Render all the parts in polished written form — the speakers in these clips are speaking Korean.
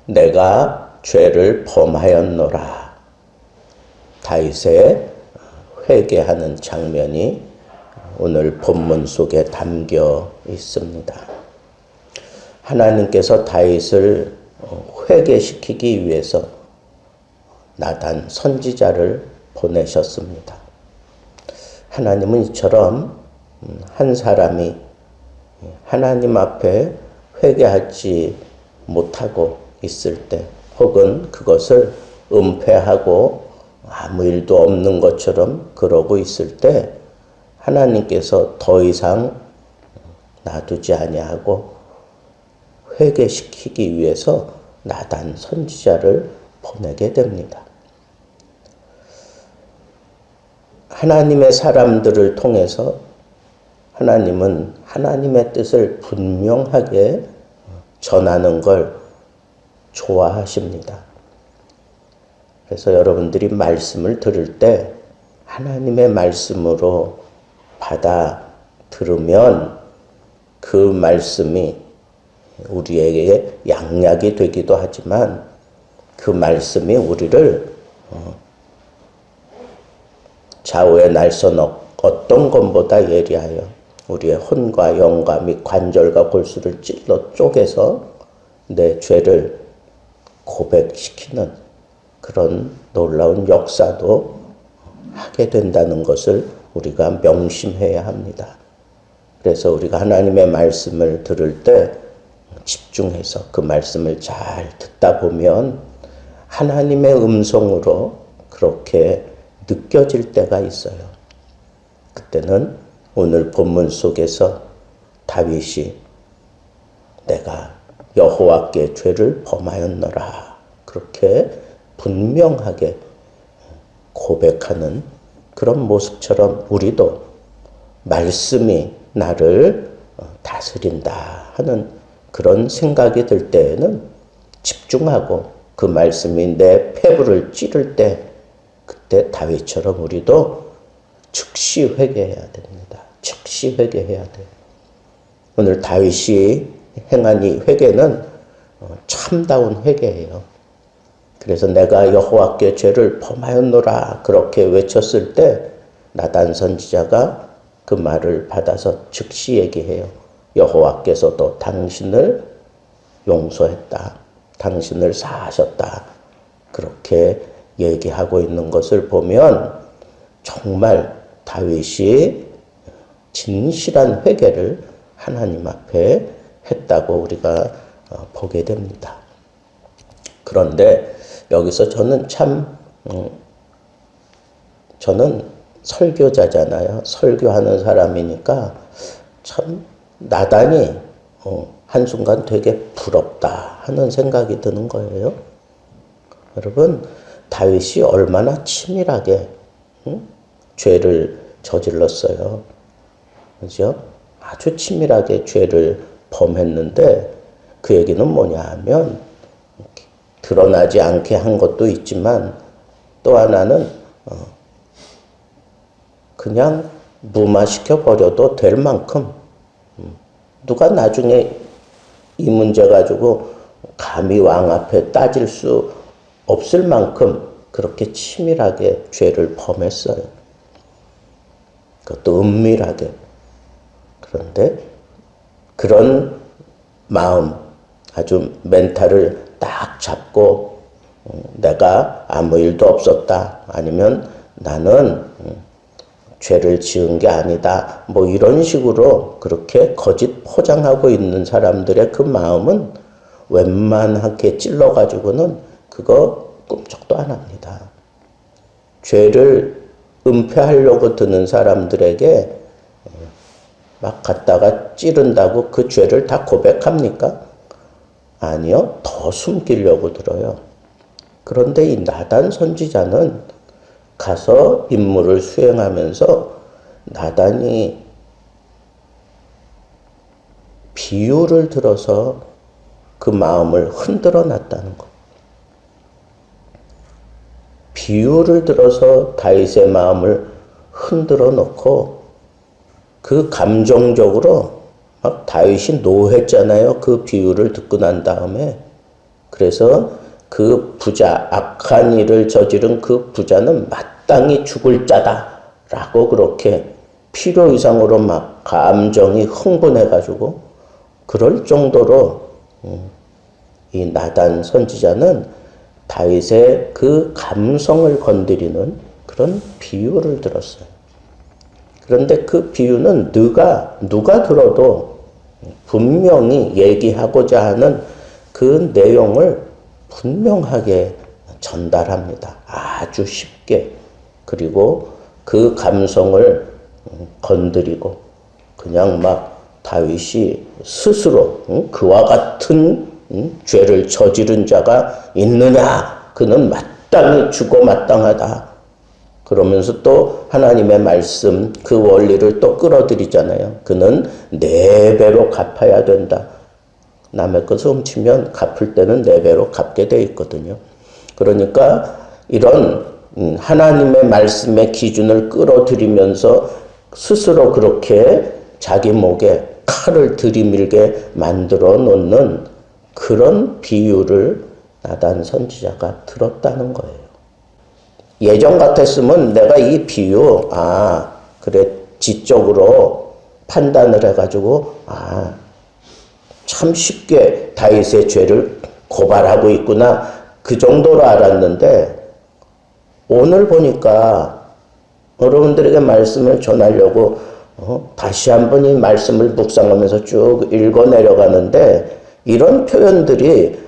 내가 죄를 범하였노라. 다윗의 회개하는 장면이 오늘 본문 속에 담겨 있습니다. 하나님께서 다윗을 회개시키기 위해서 나단 선지자를 보내셨습니다. 하나님은 이처럼 한 사람이 하나님 앞에 회개하지 못하고 있을 때, 혹은 그것을 은폐하고 아무 일도 없는 것처럼 그러고 있을 때, 하나님께서 더 이상 놔두지 아니하고 회개시키기 위해서 나단 선지자를 보내게 됩니다. 하나님의 사람들을 통해서 하나님은 하나님의 뜻을 분명하게 전하는 걸 좋아하십니다. 그래서 여러분들이 말씀을 들을 때 하나님의 말씀으로 받아 들으면 그 말씀이 우리에게 양약이 되기도 하지만 그 말씀이 우리를 좌우의 날선 어떤 것보다 예리하여 우리의 혼과 영과 및 관절과 골수를 찔러 쪼개서 내 죄를 고백시키는 그런 놀라운 역사도 하게 된다는 것을 우리가 명심해야 합니다. 그래서 우리가 하나님의 말씀을 들을 때 집중해서 그 말씀을 잘 듣다 보면 하나님의 음성으로 그렇게 느껴질 때가 있어요. 그때는 오늘 본문 속에서 다윗이 내가 여호와께 죄를 범하였노라 그렇게 분명하게 고백하는 그런 모습처럼 우리도 말씀이 나를 다스린다 하는 그런 생각이 들 때에는 집중하고 그 말씀이 내 폐부를 찌를 때 그때 다윗처럼 우리도 즉시 회개해야 됩니다. 즉시 회개해야 돼요. 오늘 다윗이 행한 이 회개는 참다운 회개예요. 그래서 내가 여호와께 죄를 범하였노라 그렇게 외쳤을 때 나단 선지자가 그 말을 받아서 즉시 얘기해요. 여호와께서도 당신을 용서했다. 당신을 사하셨다. 그렇게 얘기하고 있는 것을 보면 정말 다윗이 진실한 회개를 하나님 앞에 했다고 우리가 보게 됩니다. 그런데 여기서 저는 저는 설교자잖아요. 설교하는 사람이니까 참 나단이 한순간 되게 부럽다 하는 생각이 드는 거예요. 여러분, 다윗이 얼마나 치밀하게 죄를 저질렀어요. 그죠? 아주 치밀하게 죄를 범했는데 그 얘기는 뭐냐 하면 드러나지 않게 한 것도 있지만 또 하나는 그냥 무마시켜 버려도 될 만큼 누가 나중에 이 문제 가지고 감히 왕 앞에 따질 수 없을 만큼 그렇게 치밀하게 죄를 범했어요. 그것도 은밀하게. 그런데 그런 마음, 아주 멘탈을 딱 잡고 내가 아무 일도 없었다. 아니면 나는 죄를 지은 게 아니다. 뭐 이런 식으로 그렇게 거짓 포장하고 있는 사람들의 그 마음은 웬만하게 찔러가지고는 그거 꿈쩍도 안 합니다. 죄를 은폐하려고 드는 사람들에게 막 갖다가 찌른다고 그 죄를 다 고백합니까? 아니요. 더 숨기려고 들어요. 그런데 이 나단 선지자는 가서 임무를 수행하면서 나단이 비유를 들어서 그 마음을 흔들어 놨다는 것. 비유를 들어서 다윗의 마음을 흔들어 놓고 그 감정적으로 막 다윗이 노했잖아요. 그 비유를 듣고 난 다음에 그래서 그 부자, 악한 일을 저지른 그 부자는 마땅히 죽을 자다라고 그렇게 필요 이상으로 막 감정이 흥분해가지고 그럴 정도로 이 나단 선지자는 다윗의 그 감성을 건드리는 그런 비유를 들었어요. 그런데 그 비유는 누가 들어도 분명히 얘기하고자 하는 그 내용을 분명하게 전달합니다. 아주 쉽게. 그리고 그 감성을 건드리고 그냥 막 다윗이 스스로 그와 같은 죄를 저지른 자가 있느냐? 그는 마땅히 죽어 마땅하다. 그러면서 또 하나님의 말씀 그 원리를 또 끌어들이잖아요. 그는 4배로 갚아야 된다. 남의 것을 훔치면 갚을 때는 4배로 갚게 돼 있거든요. 그러니까 이런 하나님의 말씀의 기준을 끌어들이면서 스스로 그렇게 자기 목에 칼을 들이밀게 만들어 놓는 그런 비유를 나단 선지자가 들었다는 거예요. 예전 같았으면 내가 이 비유, 그래, 지적으로 판단을 해가지고, 참 쉽게 다윗의 죄를 고발하고 있구나, 그 정도로 알았는데, 오늘 보니까 여러분들에게 말씀을 전하려고 다시 한번 이 말씀을 묵상하면서 쭉 읽어 내려가는데, 이런 표현들이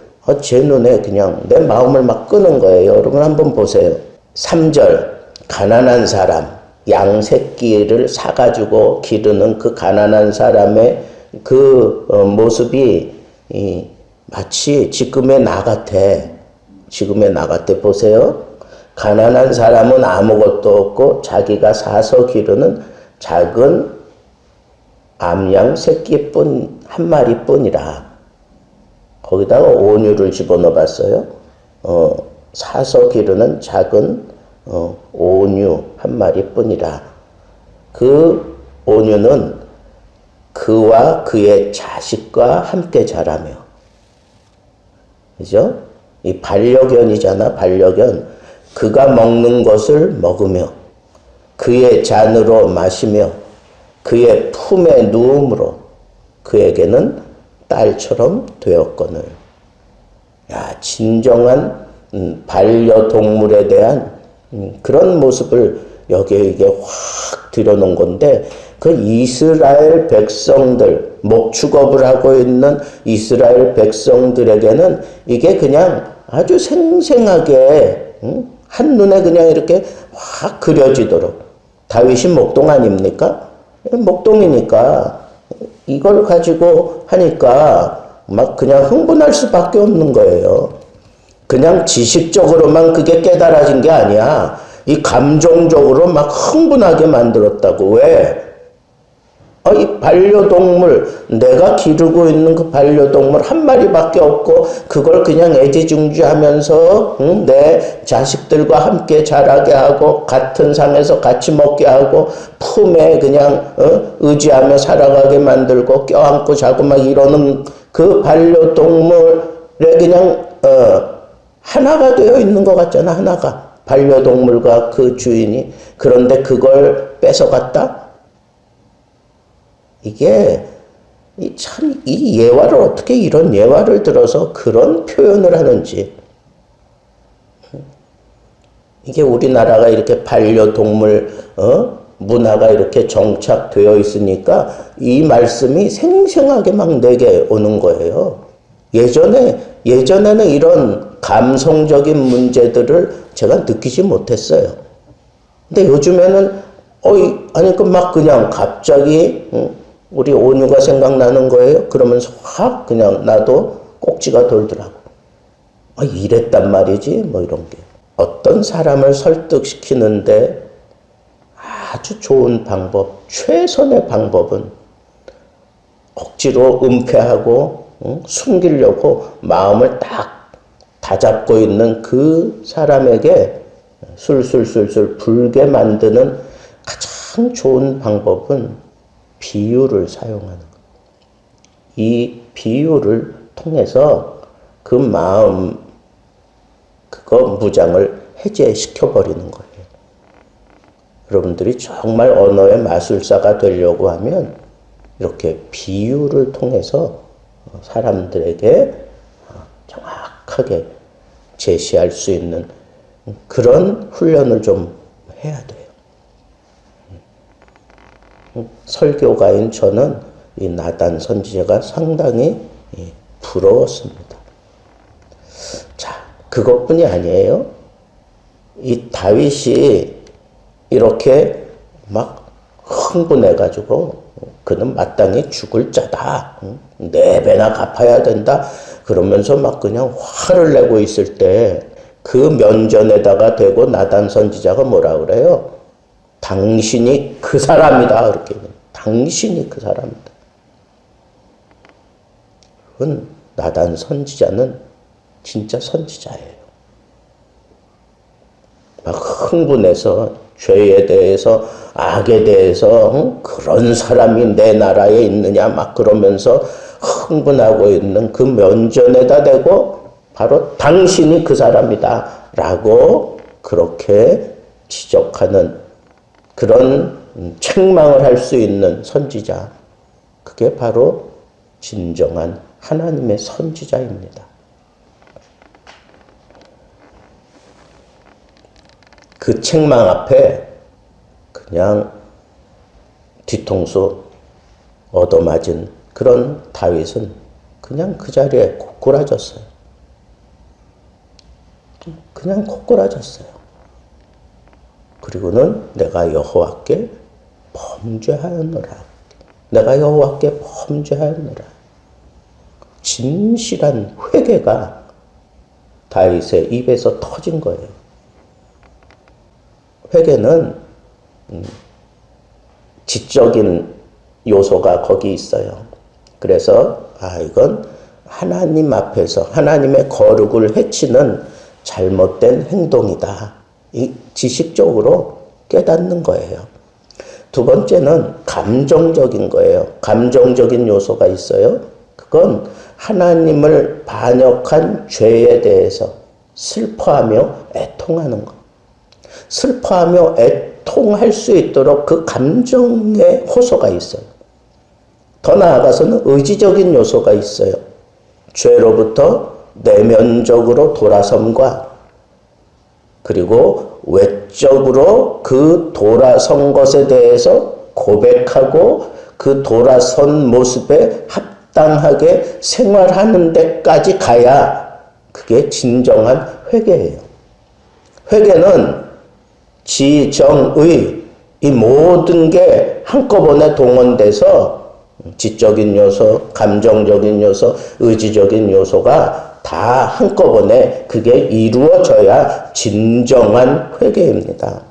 제 눈에 그냥 내 마음을 막 끄는 거예요. 여러분 한번 보세요. 3절, 가난한 사람, 양 새끼를 사가지고 기르는 그 가난한 사람의 그 모습이 마치 지금의 나 같아. 지금의 나 같아. 보세요. 가난한 사람은 아무것도 없고 자기가 사서 기르는 작은 암양 새끼뿐 한 마리뿐이라. 거기다가 온유를 집어넣어 봤어요. 사서 기르는 작은 온유 한 마리뿐이라. 그 온유는 그와 그의 자식과 함께 자라며. 그죠? 이 반려견이잖아, 반려견. 그가 먹는 것을 먹으며 그의 잔으로 마시며 그의 품에 누움으로 그에게는 딸처럼 되었거늘. 야, 진정한 반려동물에 대한 그런 모습을 여기에 이게 확 들여놓은 건데, 그 이스라엘 백성들, 목축업을 하고 있는 이스라엘 백성들에게는 이게 그냥 아주 생생하게 한눈에 그냥 이렇게 확 그려지도록. 다윗이 목동 아닙니까? 목동이니까 이걸 가지고 하니까 막 그냥 흥분할 수밖에 없는 거예요. 그냥 지식적으로만 그게 깨달아진 게 아니야. 이 감정적으로 막 흥분하게 만들었다고. 왜? 이 반려동물, 내가 기르고 있는 그 반려동물 한 마리밖에 없고 그걸 그냥 애지중지하면서 내 자식들과 함께 자라게 하고 같은 상에서 같이 먹게 하고 품에 그냥 의지하며 살아가게 만들고 껴안고 자고 막 이러는 그 반려동물에 그냥 하나가 되어 있는 것 같잖아. 하나가. 반려동물과 그 주인이. 그런데 그걸 뺏어갔다? 이게 참 이 예화를 어떻게 이런 예화를 들어서 그런 표현을 하는지. 이게 우리나라가 이렇게 반려동물 문화가 이렇게 정착되어 있으니까 이 말씀이 생생하게 막 내게 오는 거예요. 예전에는 이런 감성적인 문제들을 제가 느끼지 못했어요. 근데 요즘에는 아니 그 막 그냥 갑자기 우리 온유가 생각나는 거예요. 그러면서 확 그냥 나도 꼭지가 돌더라고. 이랬단 말이지 뭐 이런 게. 어떤 사람을 설득시키는데 아주 좋은 방법, 최선의 방법은 억지로 은폐하고 숨기려고 마음을 딱 다잡고 있는 그 사람에게 술술술술 불게 만드는 가장 좋은 방법은 비유를 사용하는 것. 이 비유를 통해서 그 마음, 그거 무장을 해제시켜버리는 거예요. 여러분들이 정말 언어의 마술사가 되려고 하면 이렇게 비유를 통해서 사람들에게 정확하게 제시할 수 있는 그런 훈련을 좀 해야 돼요. 설교가인 저는 이 나단 선지자가 상당히 부러웠습니다. 자, 그것뿐이 아니에요. 이 다윗이 이렇게 막 흥분해가지고 그는 마땅히 죽을 자다. 4배나 갚아야 된다. 그러면서 막 그냥 화를 내고 있을 때 그 면전에다가 대고 나단 선지자가 뭐라 그래요? 당신이 그 사람이다. 그렇게. 당신이 그 사람이다. 그건 나단 선지자는 진짜 선지자예요. 막 흥분해서 죄에 대해서 악에 대해서 그런 사람이 내 나라에 있느냐 막 그러면서 흥분하고 있는 그 면전에다 대고 바로 당신이 그 사람이다 라고 그렇게 지적하는 그런 책망을 할 수 있는 선지자, 그게 바로 진정한 하나님의 선지자입니다. 그 책망 앞에 그냥 뒤통수 얻어맞은 그런 다윗은 그냥 그 자리에 고꾸라졌어요. 그냥 고꾸라졌어요. 그리고는 내가 여호와께 범죄하였노라. 내가 여호와께 범죄하였노라. 진실한 회개가 다윗의 입에서 터진 거예요. 회개는 지적인 요소가 거기 있어요. 그래서 이건 하나님 앞에서 하나님의 거룩을 해치는 잘못된 행동이다. 이 지식적으로 깨닫는 거예요. 두 번째는 감정적인 거예요. 감정적인 요소가 있어요. 그건 하나님을 반역한 죄에 대해서 슬퍼하며 애통하는 것. 슬퍼하며 애통할 수 있도록 그 감정의 호소가 있어요. 더 나아가서는 의지적인 요소가 있어요. 죄로부터 내면적으로 돌아섬과 그리고 외적으로 그 돌아선 것에 대해서 고백하고 그 돌아선 모습에 합당하게 생활하는 데까지 가야 그게 진정한 회개예요. 회개는 지정의 이 모든 게 한꺼번에 동원돼서 지적인 요소, 감정적인 요소, 의지적인 요소가 다 한꺼번에 그게 이루어져야 진정한 회개입니다.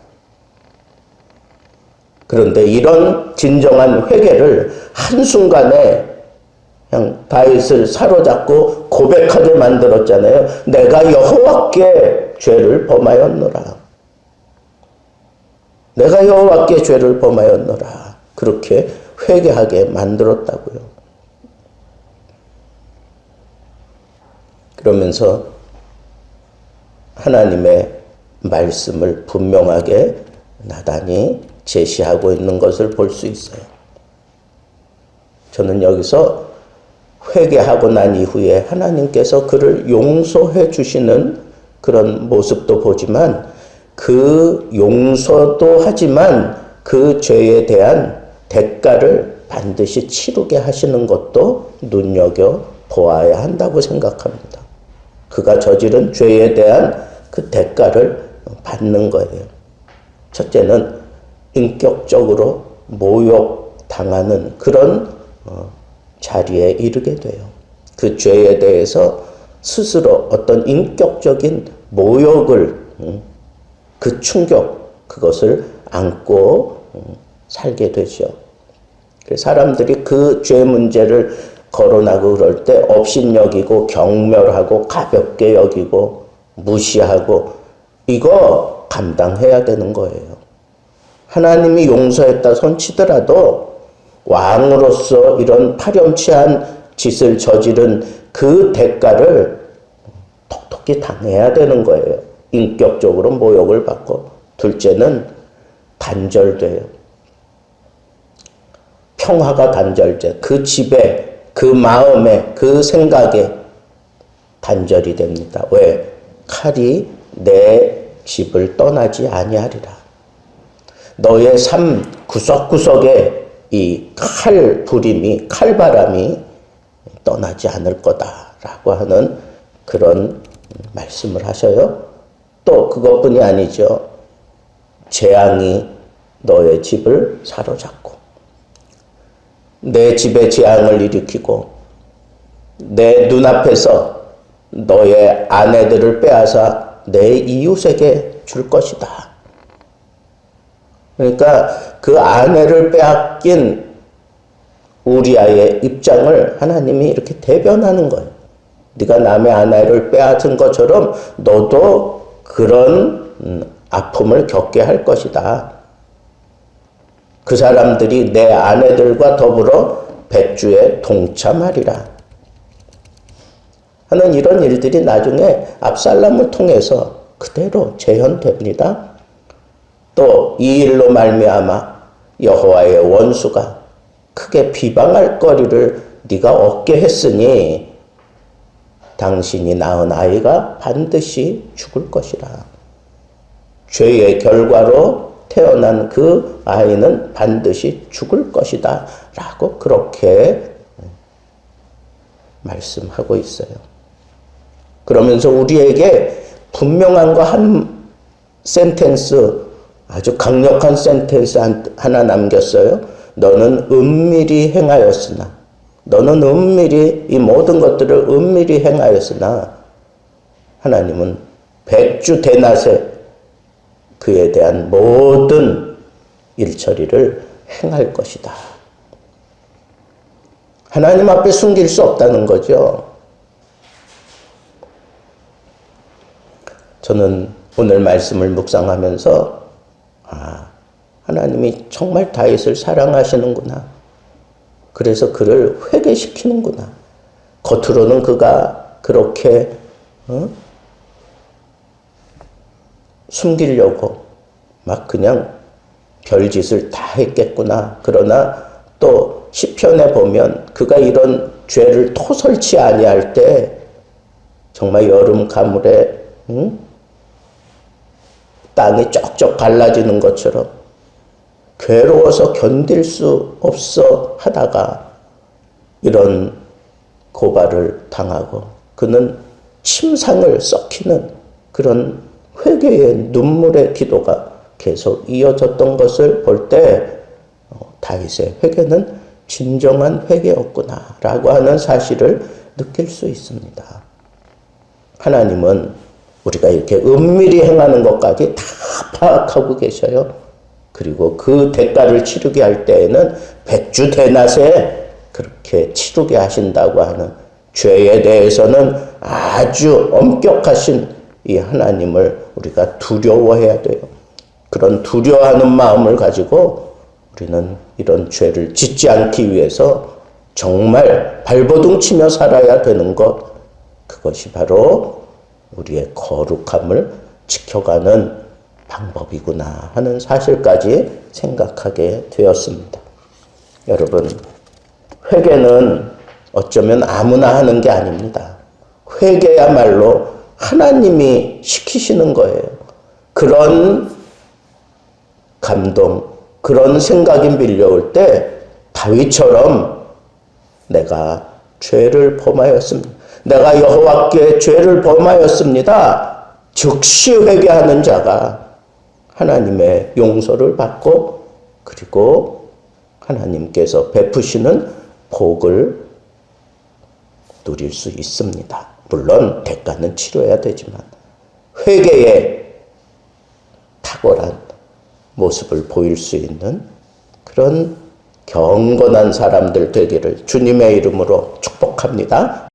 그런데 이런 진정한 회개를 한순간에 그냥 다윗을 사로잡고 고백하게 만들었잖아요. 내가 여호와께 죄를 범하였노라. 내가 여호와께 죄를 범하였노라. 그렇게 회개하게 만들었다고요. 그러면서 하나님의 말씀을 분명하게 나단이 제시하고 있는 것을 볼 수 있어요. 저는 여기서 회개하고 난 이후에 하나님께서 그를 용서해 주시는 그런 모습도 보지만 그 용서도 하지만 그 죄에 대한 대가를 반드시 치르게 하시는 것도 눈여겨보아야 한다고 생각합니다. 그가 저지른 죄에 대한 그 대가를 받는 거예요. 첫째는 인격적으로 모욕당하는 그런 자리에 이르게 돼요. 그 죄에 대해서 스스로 어떤 인격적인 모욕을, 그 충격, 그것을 안고 살게 되죠. 사람들이 그 죄 문제를 거론하고 그럴 때 업신여기고 경멸하고 가볍게 여기고 무시하고 이거 감당해야 되는 거예요. 하나님이 용서했다 손치더라도 왕으로서 이런 파렴치한 짓을 저지른 그 대가를 톡톡히 당해야 되는 거예요. 인격적으로 모욕을 받고. 둘째는 단절돼요. 평화가 단절돼. 그 집에, 그 마음에, 그 생각에 단절이 됩니다. 왜? 칼이 내 집을 떠나지 아니하리라. 너의 삶 구석구석에 이 칼부림이, 칼바람이 떠나지 않을 거다라고 하는 그런 말씀을 하셔요. 또 그것뿐이 아니죠. 재앙이 너의 집을 사로잡고 내 집에 재앙을 일으키고 내 눈앞에서 너의 아내들을 빼앗아 내 이웃에게 줄 것이다. 그러니까 그 아내를 빼앗긴 우리아의 입장을 하나님이 이렇게 대변하는 거예요. 네가 남의 아내를 빼앗은 것처럼 너도 그런 아픔을 겪게 할 것이다. 그 사람들이 내 아내들과 더불어 백주에 동참하리라 하는 이런 일들이 나중에 압살롬을 통해서 그대로 재현됩니다. 또 이 일로 말미암아 여호와의 원수가 크게 비방할 거리를 네가 얻게 했으니 당신이 낳은 아이가 반드시 죽을 것이라. 죄의 결과로 태어난 그 아이는 반드시 죽을 것이다 라고 그렇게 말씀하고 있어요. 그러면서 우리에게 분명한 거 한 센텐스, 아주 강력한 센텐스 하나 남겼어요. 너는 은밀히 행하였으나, 너는 은밀히 이 모든 것들을 은밀히 행하였으나 하나님은 백주 대낮에 그에 대한 모든 일처리를 행할 것이다. 하나님 앞에 숨길 수 없다는 거죠. 저는 오늘 말씀을 묵상하면서 하나님이 정말 다윗을 사랑하시는구나. 그래서 그를 회개시키는구나. 겉으로는 그가 그렇게 숨기려고 막 그냥 별짓을 다 했겠구나. 그러나 또 시편에 보면 그가 이런 죄를 토설치 아니할 때 정말 여름 가물에 땅이 쩍쩍 갈라지는 것처럼 괴로워서 견딜 수 없어 하다가 이런 고발을 당하고 그는 침상을 썩히는 그런 회개의 눈물의 기도가 계속 이어졌던 것을 볼 때 다윗의 회개는 진정한 회개였구나 라고 하는 사실을 느낄 수 있습니다. 하나님은 우리가 이렇게 은밀히 행하는 것까지 다 파악하고 계셔요. 그리고 그 대가를 치르게 할 때에는 백주 대낮에 그렇게 치르게 하신다고 하는 죄에 대해서는 아주 엄격하신 이 하나님을 우리가 두려워해야 돼요. 그런 두려워하는 마음을 가지고 우리는 이런 죄를 짓지 않기 위해서 정말 발버둥 치며 살아야 되는 것, 그것이 바로 우리의 거룩함을 지켜가는 방법이구나 하는 사실까지 생각하게 되었습니다. 여러분, 회개는 어쩌면 아무나 하는 게 아닙니다. 회개야말로 하나님이 시키시는 거예요. 그런 감동, 그런 생각이 밀려올 때 다윗처럼 내가 죄를 범하였습니다. 내가 여호와께 죄를 범하였습니다. 즉시 회개하는 자가 하나님의 용서를 받고 그리고 하나님께서 베푸시는 복을 누릴 수 있습니다. 물론 대가는 치러야 되지만 회개의 탁월한 모습을 보일 수 있는 그런 경건한 사람들 되기를 주님의 이름으로 축복합니다.